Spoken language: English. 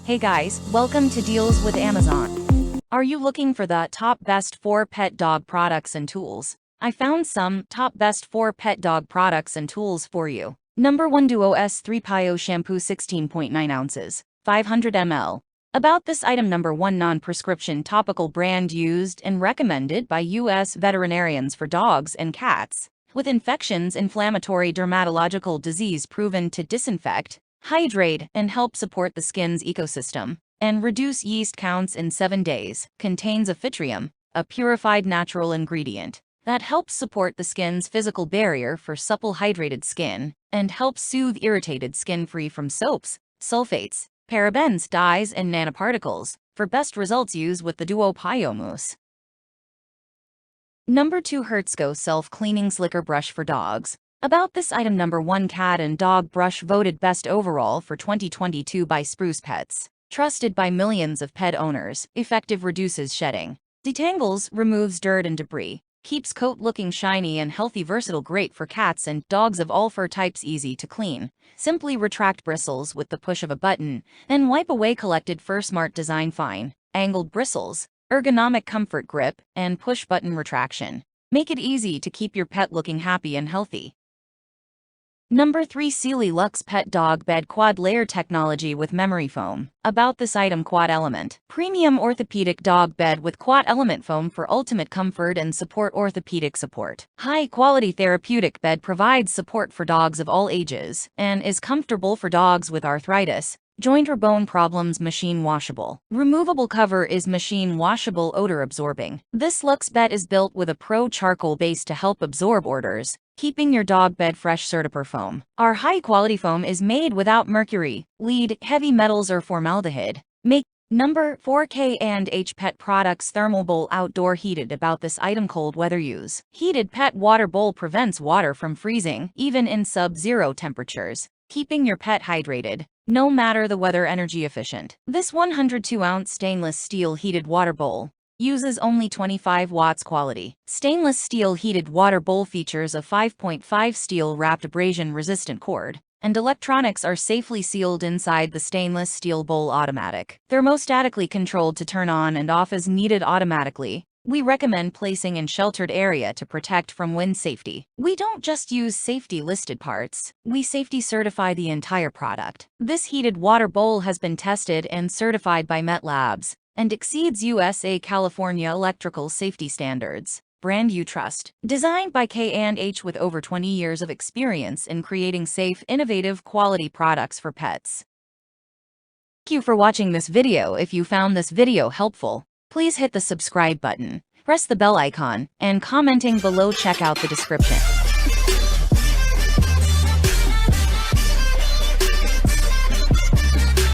Hey guys, welcome to Deals with Amazon. Are you looking for the top best 4 pet dog products and tools? I found some top best 4 pet dog products and tools for you. Number 1, Douxo S3 PYO Shampoo, 16.9 ounces, 500 ml. About this item: number 1, non-prescription topical brand used and recommended by U.S. veterinarians for dogs and cats with infections, inflammatory dermatological disease, proven to disinfect, hydrate, and help support the skin's ecosystem and reduce yeast counts in 7 days. Contains amphitryon, a purified natural ingredient that helps support the skin's physical barrier for supple, hydrated skin and helps soothe irritated skin, free from soaps, sulfates, parabens, dyes, and nanoparticles. For best results, use with the Douxo PYO mousse. Number 2, Hertzko self-cleaning slicker brush for dogs. About this item: number 1, cat and dog brush, voted best overall for 2022 by Spruce Pets. Trusted by millions of pet owners, effective, reduces shedding, detangles, removes dirt and debris, keeps coat looking shiny and healthy, versatile, great for cats and dogs of all fur types, easy to clean. Simply retract bristles with the push of a button, then wipe away collected fur. Smart design, fine angled bristles, ergonomic comfort grip, and push button retraction make it easy to keep your pet looking happy and healthy. Number 3, Sealy Lux Pet Dog Bed, quad layer technology with memory foam. About this item: quad element premium orthopedic dog bed with quad element foam for ultimate comfort and support. Orthopedic support, high quality therapeutic bed provides support for dogs of all ages and is comfortable for dogs with arthritis, joint or bone problems. Machine washable, removable cover is machine washable, odor absorbing. This Lux bed is built with a pro charcoal base to help absorb odors, keeping your dog bed fresh. Certipur foam, our high quality foam, is made without mercury, lead, heavy metals, or formaldehyde. Number 4, K&H Pet Products Thermal Bowl outdoor heated. About this item: cold weather use. Heated pet water bowl prevents water from freezing even in sub-zero temperatures, keeping your pet hydrated no matter the weather. Energy efficient. This 102-ounce stainless steel heated water bowl uses only 25 watts. Quality stainless steel heated water bowl features a 5.5 steel wrapped abrasion resistant cord, and electronics are safely sealed inside the stainless steel bowl. Automatic, thermostatically controlled to turn on and off as needed automatically. We recommend placing in sheltered area to protect from wind. Safety: we don't just use safety listed parts, we safety certify the entire product. This heated water bowl has been tested and certified by Met Labs and exceeds USA California electrical safety standards. Brand you trust. Designed by K&H with over 20 years of experience in creating safe, innovative, quality products for pets. Thank you for watching this video. If you found this video helpful, please hit the subscribe button, press the bell icon, and commenting below. Check out the description.